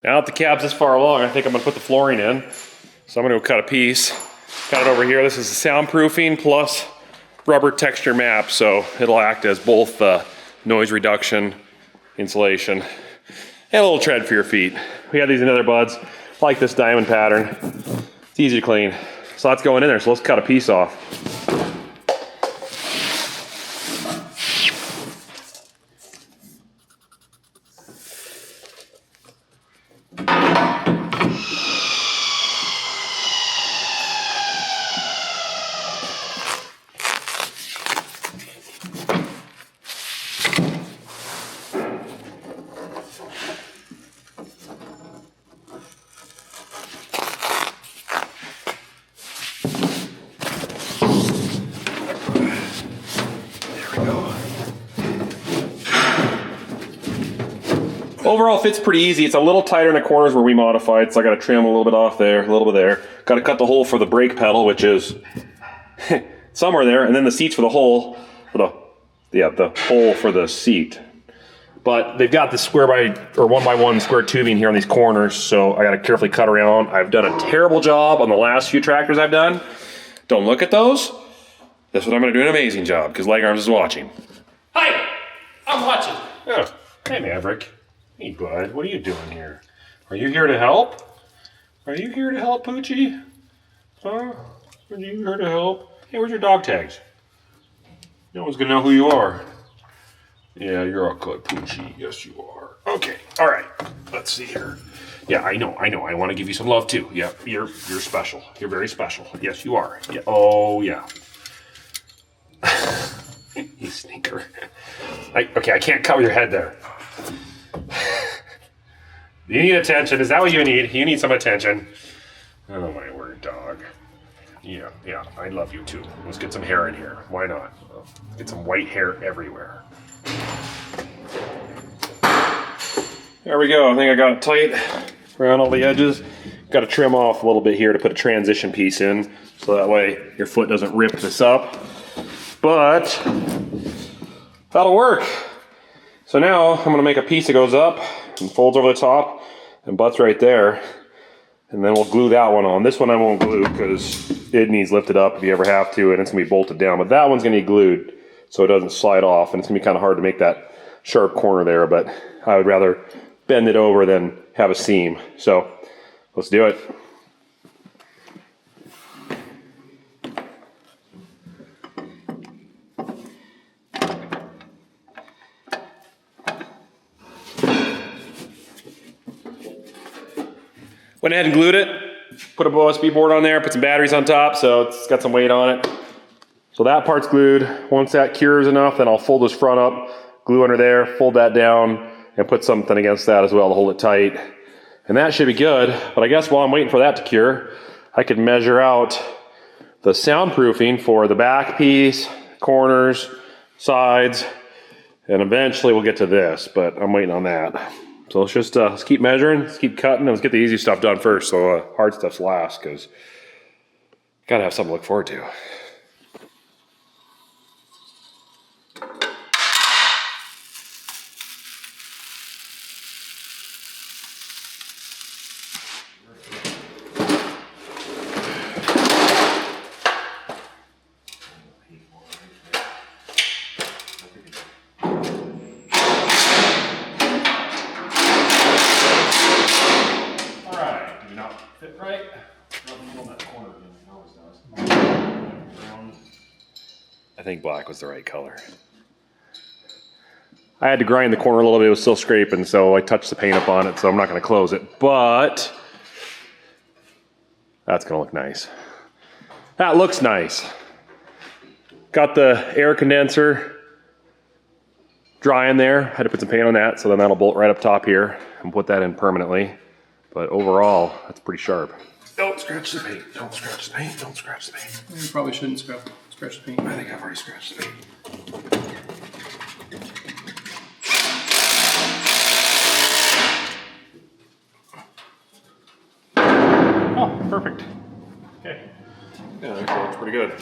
Now that the cab's this far along, I think I'm gonna put the flooring in. So I'm gonna go cut a piece. Got it over here. This is the soundproofing plus rubber texture map, so it'll act as both noise reduction, insulation, and a little tread for your feet. We have these in other buds, like this diamond pattern. It's easy to clean. So that's going in there, so let's cut a piece off. Overall, fits pretty easy. It's a little tighter in the corners where we modified, so I got to trim a little bit off there, a little bit there. Got to cut the hole for the brake pedal, which is somewhere there, and then the seats for the hole, for the hole for the seat. But they've got this 1x1 square tubing here on these corners, so I got to carefully cut around. I've done a terrible job on the last few tractors I've done. Don't look at those. This one I'm going to do an amazing job because Leg Arms is watching. Hi, I'm watching. Oh, hey Maverick. Hey bud, what are you doing here? Are you here to help? Are you here to help, Poochie? Huh? Are you here to help? Hey, where's your dog tags? No one's gonna know who you are. Yeah, you're all good, Poochie. Yes, you are. Okay, all right. Let's see here. Yeah, I know. I want to give you some love too. Yeah, you're special. You're very special. Yes, you are. Yeah. Oh yeah. You sneaker. Okay, I can't cover your head there. You need attention. Is that what you need? You need some attention. Oh my word, dog. Yeah, I love you too. Let's get some hair in here. Why not? Get some white hair everywhere. There we go. I think I got it tight around all the edges. Got to trim off a little bit here to put a transition piece in, so that way your foot doesn't rip this up. But that'll work. So now I'm gonna make a piece that goes up and folds over the top and butts right there. And then we'll glue that one on. This one I won't glue because it needs lifted up if you ever have to, and it's gonna be bolted down. But that one's gonna be glued so it doesn't slide off, and it's gonna be kind of hard to make that sharp corner there, but I would rather bend it over than have a seam. So let's do it. Went ahead and glued it, put a USB board on there, put some batteries on top so it's got some weight on it. So that part's glued. Once that cures enough, then I'll fold this front up, glue under there, fold that down, and put something against that as well to hold it tight. And that should be good, but I guess while I'm waiting for that to cure, I could measure out the soundproofing for the back piece, corners, sides, and eventually we'll get to this, but I'm waiting on that. So let's just let's keep measuring, let's keep cutting, and let's get the easy stuff done first so hard stuff's last, because gotta have something to look forward to. I think black was the right color. I had to grind the corner a little bit, it was still scraping, so I touched the paint up on it, so I'm not gonna close it, but that's gonna look nice. That looks nice. Got the air condenser dry in there, had to put some paint on that, so then that'll bolt right up top here and put that in permanently. But overall, that's pretty sharp. Don't scratch the paint, don't scratch the paint, don't scratch the paint. You probably shouldn't scratch the paint. I think I've already scratched the paint. Oh, perfect. Okay. Yeah, that looks pretty good.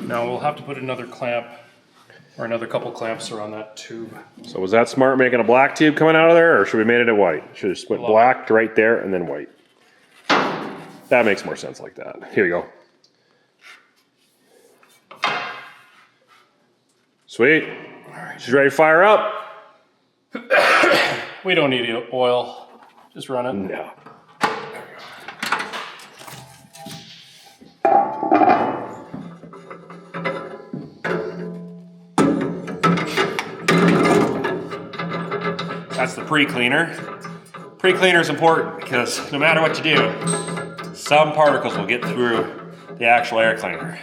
Now we'll have to put another clamp Or another couple clamps around that tube. So was that smart making a black tube coming out of there, or should we made it a white? Should have just went black to right there and then white. That makes more sense like that. Here you go. Sweet. All right, she's ready to fire up. We don't need oil. Just run it. Yeah. That's the pre-cleaner. Pre-cleaner is important because no matter what you do, some particles will get through the actual air cleaner.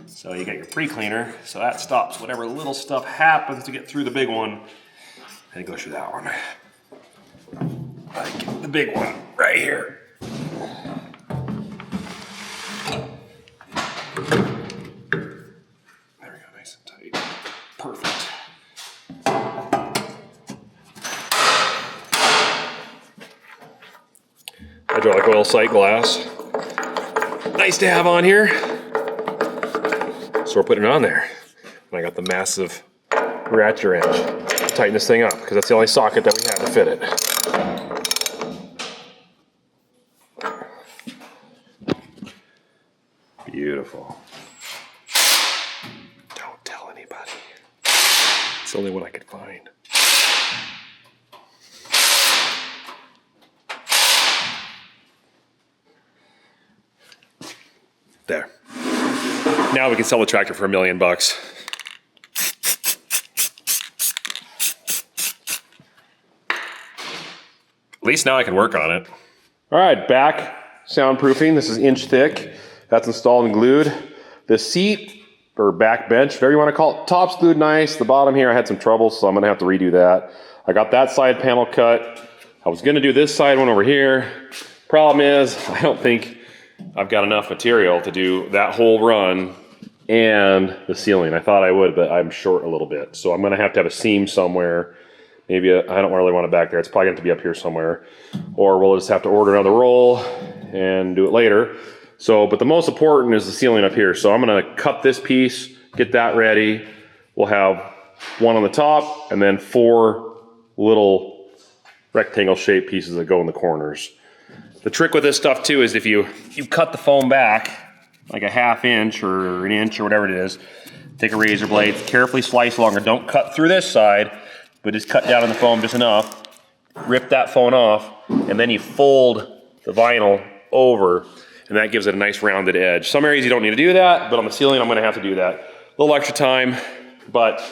So you get your pre-cleaner, so that stops whatever little stuff happens to get through the big one and go through that one. Like the big one right here. There we go, nice and tight. Perfect. Hydraulic oil sight glass. Nice to have on here. So we're putting it on there. And I got the massive ratchet wrench to tighten this thing up because that's the only socket that we had to fit it. Beautiful. Don't tell anybody. It's the only one I could find. There. Now we can sell the tractor for $1 million. At least now I can work on it. All right, back soundproofing. This is inch thick. That's installed and glued. The seat or back bench, whatever you want to call it, top's glued nice. The bottom here I had some trouble, so I'm gonna have to redo that. I got that side panel cut. I was gonna do this side one over here. Problem is, I don't think I've got enough material to do that whole run and the ceiling. I thought I would, but I'm short a little bit. So I'm gonna have to have a seam somewhere. Maybe I don't really want it back there. It's probably going to be up here somewhere. Or we'll just have to order another roll and do it later. So, but the most important is the ceiling up here. So I'm going to cut this piece, get that ready. We'll have one on the top and then 4 little rectangle shaped pieces that go in the corners. The trick with this stuff too is if you cut the foam back like a 1/2 inch or 1 inch or whatever it is, take a razor blade, carefully slice longer. Don't cut through this side, but just cut down on the foam just enough, rip that foam off, and then you fold the vinyl over, and that gives it a nice rounded edge. Some areas you don't need to do that, but on the ceiling I'm gonna have to do that. A little extra time, but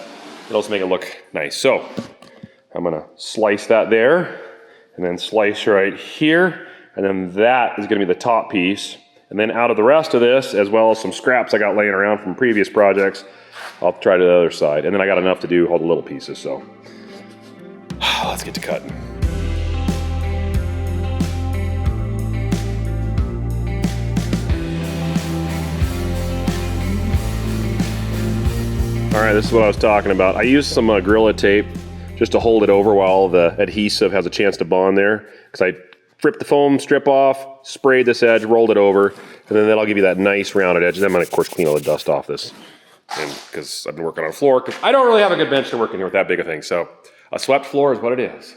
it'll also make it look nice. So I'm gonna slice that there, and then slice right here, and then that is gonna be the top piece. And then out of the rest of this, as well as some scraps I got laying around from previous projects, I'll try to the other side. And then I got enough to do all the little pieces, so. Let's get to cutting. All right, this is what I was talking about. I used some Gorilla tape just to hold it over while the adhesive has a chance to bond there. Because I ripped the foam strip off, sprayed this edge, rolled it over, and then that'll give you that nice rounded edge. And then I'm gonna, of course, clean all the dust off this. And because I've been working on a floor, because I don't really have a good bench to work in here with that big a thing. So a swept floor is what it is.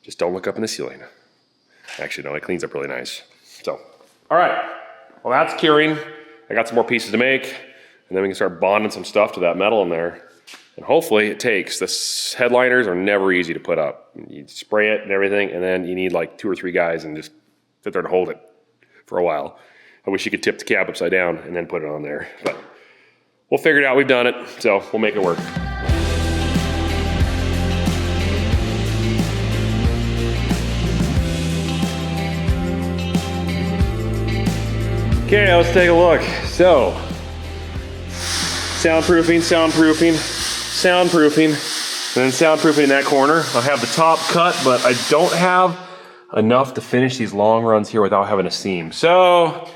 Just don't look up in the ceiling. Actually, no, it cleans up really nice. So, all right. Well, that's curing. I got some more pieces to make, and then we can start bonding some stuff to that metal in there. And hopefully it takes. The headliners are never easy to put up. You spray it and everything, and then you need like 2 or 3 guys and just sit there and hold it for a while. I wish you could tip the cab upside down and then put it on there, but we'll figure it out. We've done it, so we'll make it work. Okay, let's take a look. So, soundproofing, and then soundproofing in that corner. I have the top cut, but I don't have enough to finish these long runs here without having a seam. So,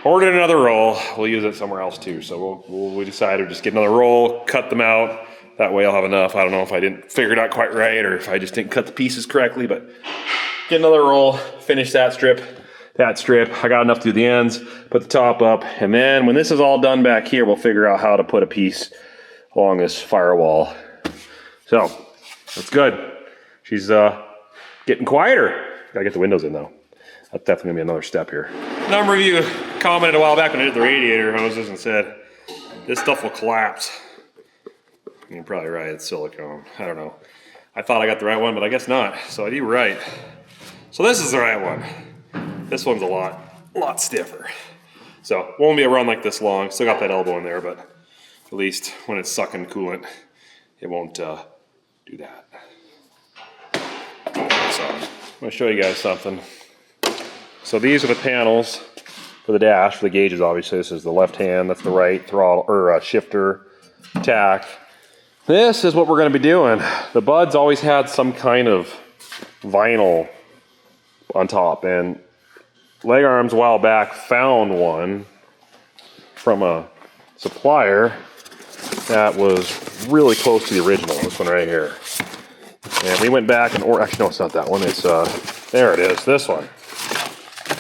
ordered another roll. We'll use it somewhere else too. So we decided to just get another roll, cut them out. That way I'll have enough. I don't know if I didn't figure it out quite right or if I just didn't cut the pieces correctly, but get another roll, finish that strip. I got enough to do the ends, put the top up, and then when this is all done back here, we'll figure out how to put a piece along this firewall. So that's good. She's getting quieter. Gotta get the windows in though. That's definitely gonna be another step here. A number of you commented a while back when I did the radiator hoses and said, this stuff will collapse. You're probably right, it's silicone. I don't know. I thought I got the right one, but I guess not. So I do right. So this is the right one. This one's a lot stiffer. So won't be around like this long. Still got that elbow in there, but at least when it's sucking coolant, it won't do that. So I'm gonna show you guys something. So these are the panels for the dash, for the gauges obviously. This is the left hand, that's the right throttle, or shifter, tach. This is what we're gonna be doing. The buds always had some kind of vinyl on top, and Leg Arms a while back found one from a supplier that was really close to the original, this one right here. And we went back and, actually no, it's not that one, it's, there it is, this one.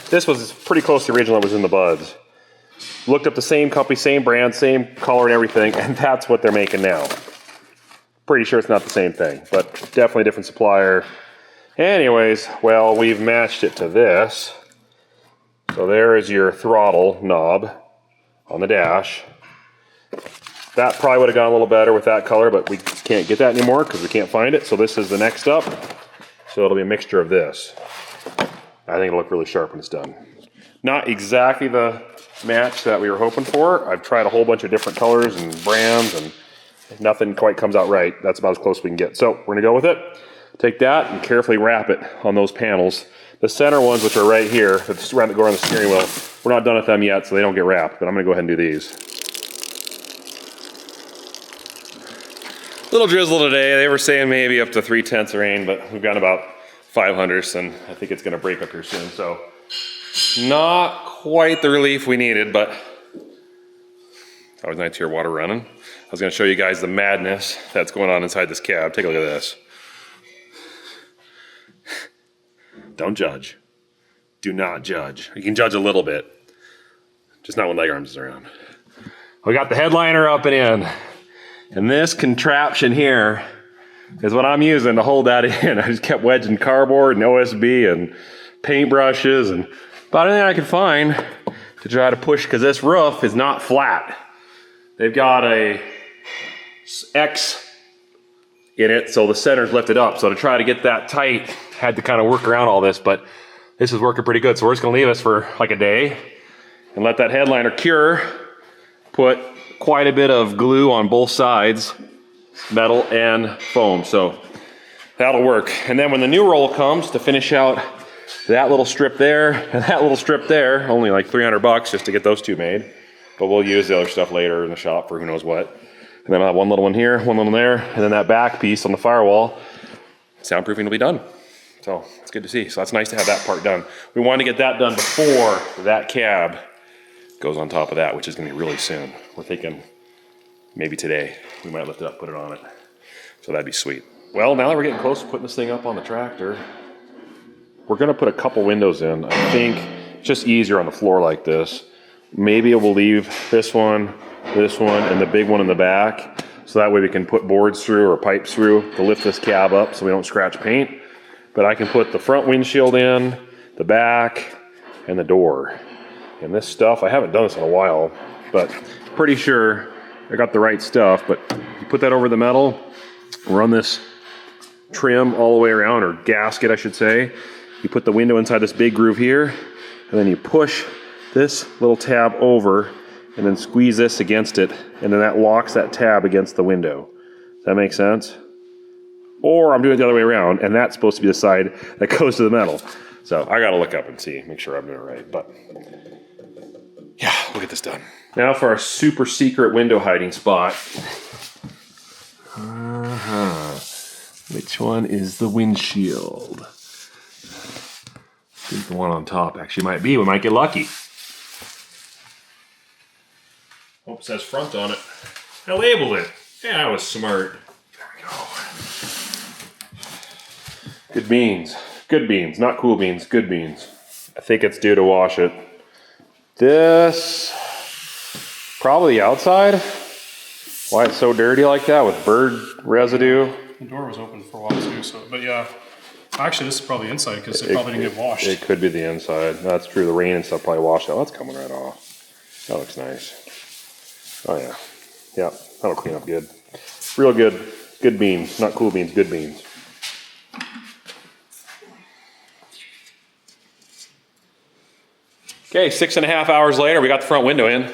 This was pretty close to the original that was in the buds. Looked up the same company, same brand, same color and everything, and that's what they're making now. Pretty sure it's not the same thing, but definitely a different supplier. Anyways, well, we've matched it to this. So there is your throttle knob on the dash. That probably would have gone a little better with that color, but we can't get that anymore because we can't find it. So this is the next up. So it'll be a mixture of this. I think it'll look really sharp when it's done. Not exactly the match that we were hoping for. I've tried a whole bunch of different colors and brands and nothing quite comes out right. That's about as close as we can get. So we're gonna go with it. Take that and carefully wrap it on those panels. The center ones, which are right here, that go around the steering wheel, we're not done with them yet, so they don't get wrapped, but I'm gonna go ahead and do these. Little drizzle today. They were saying maybe up to 3/10 of rain, but we've got about 500ths, and I think it's gonna break up here soon. So not quite the relief we needed, but it's always nice to hear water running. I was gonna show you guys the madness that's going on inside this cab. Take a look at this. Don't judge. Do not judge. You can judge a little bit, just not when Leg Arms is around. We got the headliner up and in, and this contraption here is what I'm using to hold that in. I just kept wedging cardboard and OSB and paintbrushes and about anything I could find to try to push, because this roof is not flat. They've got a X in it, so the center's lifted up. So to try to get that tight, had to kind of work around all this, but this is working pretty good. So we're just gonna leave this for like a day and let that headliner cure. Put quite a bit of glue on both sides, metal and foam, so that'll work. And then when the new roll comes to finish out that little strip there and that little strip there, only like 300 bucks just to get those two made, but we'll use the other stuff later in the shop for who knows what. And then I'll have one little one here, one little there, and then that back piece on the firewall, soundproofing will be done. So it's good to see. So that's nice to have that part done. We want to get that done before that cab goes on top of that, which is gonna be really soon. We're thinking maybe today we might lift it up, put it on it. So that'd be sweet. Well, now that we're getting close to putting this thing up on the tractor, we're gonna put a couple windows in. I think it's just easier on the floor like this. Maybe we'll leave this one, and the big one in the back, so that way we can put boards through or pipes through to lift this cab up so we don't scratch paint. But I can put the front windshield in, the back, and the door. And this stuff, I haven't done this in a while, but pretty sure I got the right stuff. But you put that over the metal, run this trim all the way around, or gasket I should say. You put the window inside this big groove here, and then you push this little tab over and then squeeze this against it, and then that locks that tab against the window. Does that make sense? Or I'm doing it the other way around, and that's supposed to be the side that goes to the metal. So I gotta look up and see, make sure I'm doing it right, but yeah, we'll get this done. Now for our super secret window hiding spot. Which one is the windshield? I think the one on top actually might be. We might get lucky. Oh, it says front on it. I labeled it. Yeah, I was smart. There we go. Good beans. Good beans. Not cool beans. Good beans. I think it's due to wash it. This, probably the outside. Why it's so dirty like that with bird residue? The door was open for a while too, so, but yeah. Actually, this is probably inside because it probably didn't get washed. It could be the inside. That's true. The rain and stuff probably washed out. That's coming right off. That looks nice. Oh yeah. Yeah, that'll clean up good. Real good. Good beans. Not cool beans, good beans. Okay, 6.5 hours later, we got the front window in. I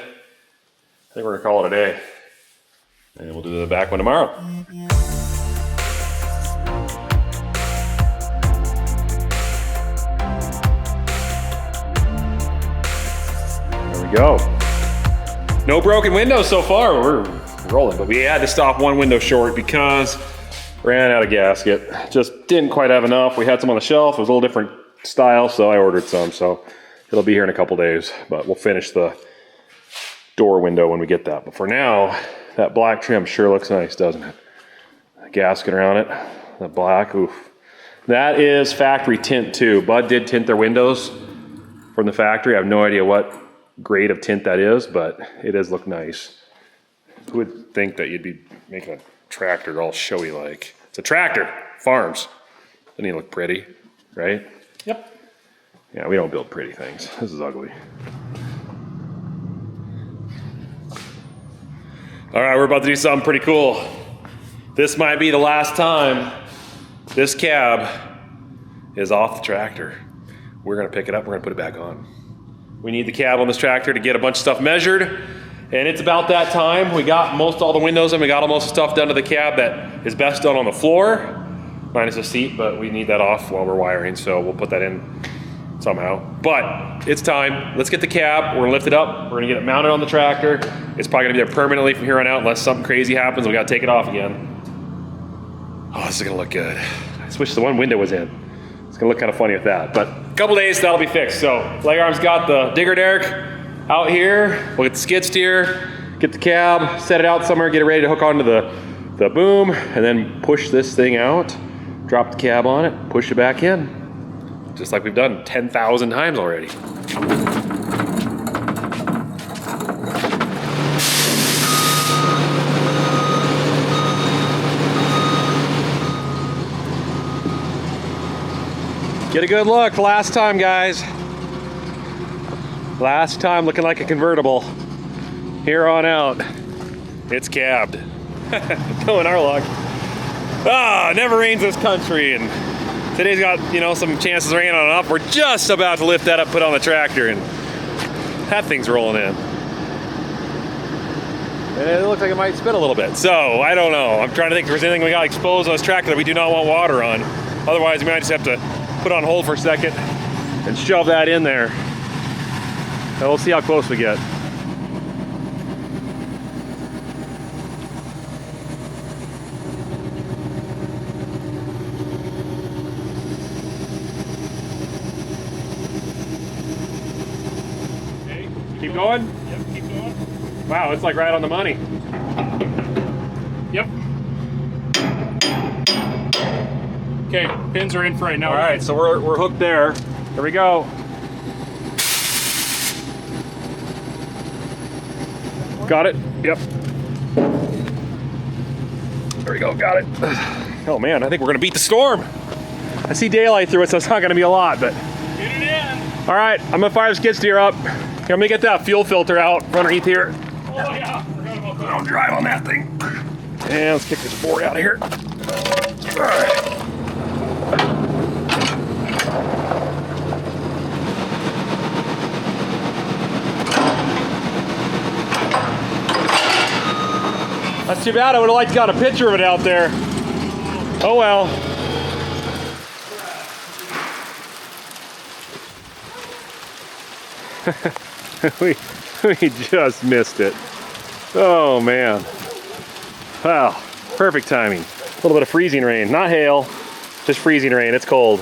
think we're gonna call it a day. And we'll do the back one tomorrow. There we go. No broken windows so far. We're rolling, but we had to stop one window short because ran out of gasket. Just didn't quite have enough. We had some on the shelf. It was a little different style, so I ordered some. So it'll be here in a couple days, but we'll finish the door window when we get that. But for now, that black trim sure looks nice, doesn't it? The gasket around it, the black, oof. That is factory tint too. Bud did tint their windows from the factory. I have no idea what grade of tint that is, but it does look nice. Who would think that you'd be making a tractor all showy like? It's a tractor, farms. Doesn't even look pretty, right? Yep. Yeah, we don't build pretty things. This is ugly. All right, we're about to do something pretty cool. This might be the last time this cab is off the tractor. We're gonna pick it up, we're gonna put it back on. We need the cab on this tractor to get a bunch of stuff measured, and it's about that time. We got most all the windows and we got almost the stuff done to the cab that is best done on the floor, minus the seat, but we need that off while we're wiring, so we'll put that in somehow. But it's time. Let's get the cab. We're gonna lift it up. We're gonna get it mounted on the tractor. It's probably gonna be there permanently from here on out unless something crazy happens. We gotta take it off again. Oh, this is gonna look good. I just wish the one window was in. It's gonna look kind of funny with that, but a couple days that'll be fixed. So Leg Arm's got the digger derrick out here. We'll get the skid steer, get the cab, set it out somewhere, get it ready to hook onto the boom, and then push this thing out, drop the cab on it, push it back in. Just like we've done 10,000 times already. Get a good look. Last time, guys. Last time looking like a convertible. Here on out, it's cabbed. Going our luck. Ah, it never rains this country, and today's got, you know, some chances of rain on and off. We're just about to lift that up, put on the tractor, and that thing's rolling in. And it looks like it might spin a little bit. So, I don't know. I'm trying to think if there's anything we got exposed on this tractor that we do not want water on. Otherwise, we might just have to put it on hold for a second and shove that in there. And we'll see how close we get. Okay, keep going? Yep, keep going. Wow, it's like right on the money. Yep. Okay, pins are in for right now. All right, so we're hooked there. Here we go. Got it? Yep. There we go, got it. Oh man, I think we're gonna beat the storm. I see daylight through it, so it's not gonna be a lot, but. Get it in. All right, I'm gonna fire the skid steer up. Here, let me get that fuel filter out underneath here. Oh yeah, forgot about that. I'll drive on that thing. And let's kick this board out of here. All right. That's too bad. I would have liked to got a picture of it out there. Oh well. we just missed it. Oh man. Wow. Perfect timing. A little bit of freezing rain. Not hail, just freezing rain. It's cold.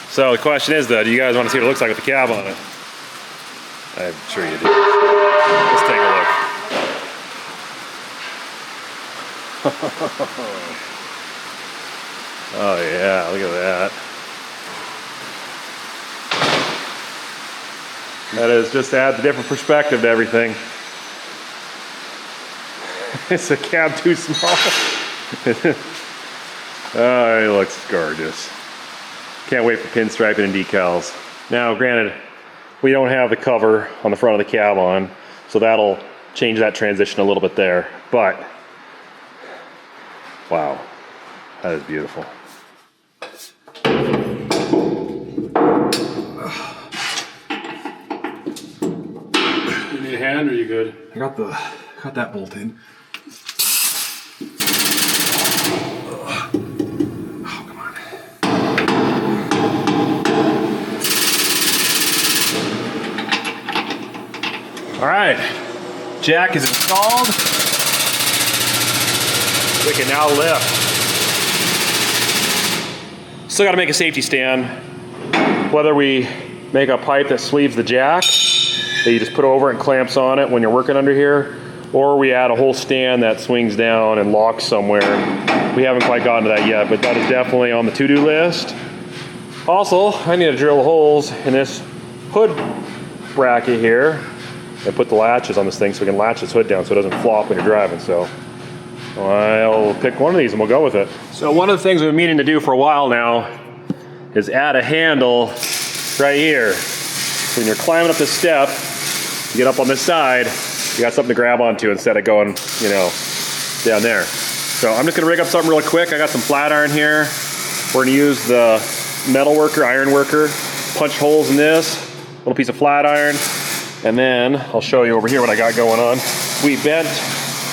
So the question is though, do you guys want to see what it looks like with the cab on it? I'm sure you do. Let's take a look. Oh yeah, look at that. That is just adds a different perspective to everything. Is the cab too small? Oh, it looks gorgeous. Can't wait for pinstriping and decals. Now, granted, we don't have the cover on the front of the cab on, so that'll change that transition a little bit there. But, wow, that is beautiful. You need a hand or are you good? I got that bolt in. Oh, come on. All right, jack is installed. We can now lift. Still got to make a safety stand. Whether we make a pipe that sleeves the jack that you just put over and clamps on it when you're working under here, or we add a whole stand that swings down and locks somewhere. We haven't quite gotten to that yet, but that is definitely on the to-do list. Also, I need to drill holes in this hood bracket here and put the latches on this thing so we can latch this hood down so it doesn't flop when you're driving. So I'll pick one of these and we'll go with it. So one of the things we've been meaning to do for a while now is add a handle right here. So when you're climbing up this step, you get up on this side, you got something to grab onto instead of going, you know, down there. So I'm just gonna rig up something real quick. I got some flat iron here. We're gonna use the metal worker, iron worker, punch holes in this, little piece of flat iron, and then I'll show you over here what I got going on. We bent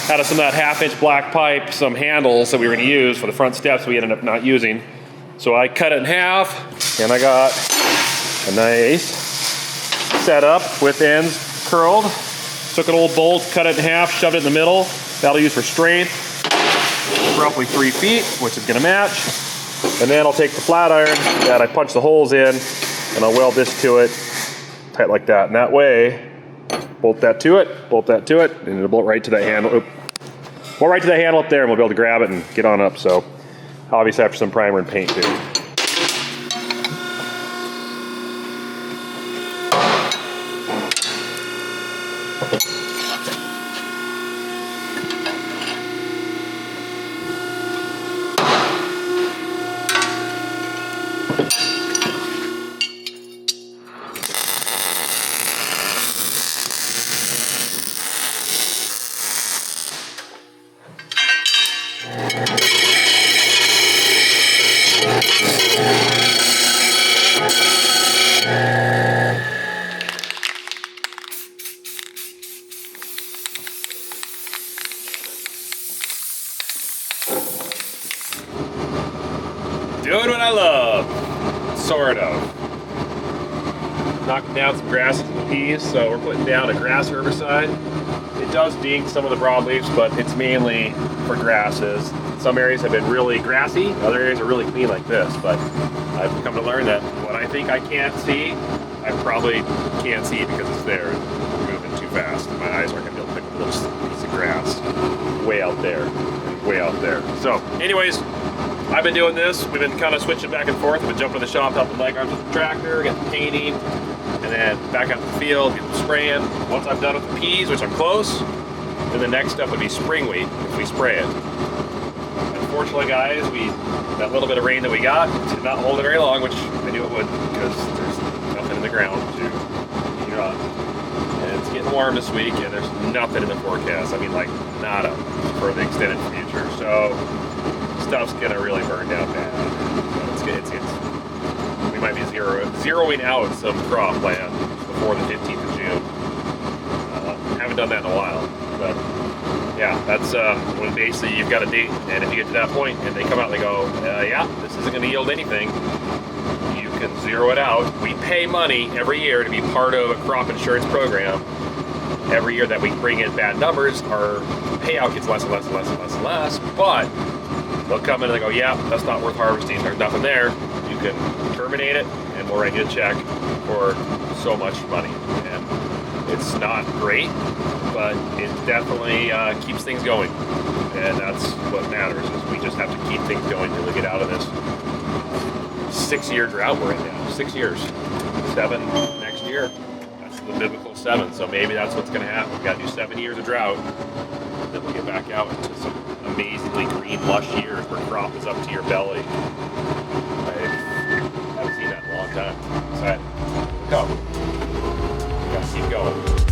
out of some of that 1/2-inch black pipe some handles that we were gonna use for the front steps we ended up not using. So I cut it in half, and I got a nice setup with ends curled. Took an old bolt, cut it in half, shoved it in the middle. That'll use for strength. Roughly 3 feet, which is gonna match. And then I'll take the flat iron that I punched the holes in, and I'll weld this to it, tight like that. And that way, bolt that to it, and it'll bolt right to that handle. Oop. Bolt right to that handle up there, and we'll be able to grab it and get on up. So, obviously after some primer and paint too. Doing what I love, sort of. Knocking down some grasses and peas, so we're putting down a grass herbicide. It does dink some of the broadleaves, but it's mainly for grasses. Some areas have been really grassy, other areas are really clean like this, but I've come to learn that what I think I can't see, I probably can't see because it's there. It's moving too fast. My eyes aren't gonna be able to pick a little piece of grass way out there, way out there. So anyways, I've been doing this. We've been kind of switching back and forth. I've been jumping to the shop, helping leg arms with the tractor, getting painting, and then back out to the field, getting spraying. Once I'm done with the peas, which I'm close, then the next step would be spring wheat if we spray it. Unfortunately, guys, that little bit of rain that we got did not hold it very long, which I knew it would because there's nothing in the ground to heat it up. And it's getting warm this week, and there's nothing in the forecast. I mean, like, nada for the extended future. So stuff's gonna really burn down bad. We might be zeroing out some crop land before the 15th of June. Haven't done that in a while, but yeah, that's when basically you've got a date, and if you get to that point and they come out and they go, yeah, this isn't gonna yield anything, you can zero it out. We pay money every year to be part of a crop insurance program. Every year that we bring in bad numbers, our payout gets less and less and less and less and less, but they'll come in and they go, yeah, that's not worth harvesting, there's nothing there. You can terminate it, and we'll write you a check for so much money. And it's not great, but it definitely keeps things going. And that's what matters, is we just have to keep things going until we get out of this 6-year drought we're in now. 6 years. 7 next year. That's the biblical 7, so maybe that's what's going to happen. We've got to do 7 years of drought and then we'll get back out into some amazingly green, lush years where crop is up to your belly. I haven't seen that in a long time. So, go. Gotta keep going.